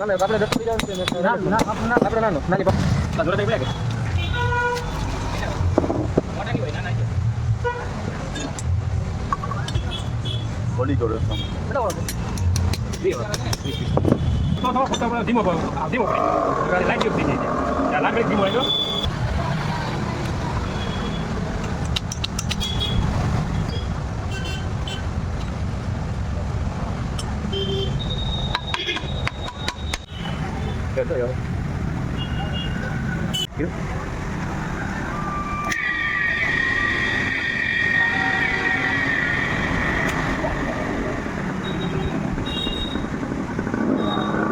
તમે આપણે દસ પડી જાવ ના આપણે નાનો નાની જોડે કઈ લાગે મોટાની હોય નાના બોલી જોડે બરાબર તો ફક્ત ધીમો ધીમો ગાડી લાગી થઈ જાય ત્યાં લાગે ધીમો આવ્યો Good.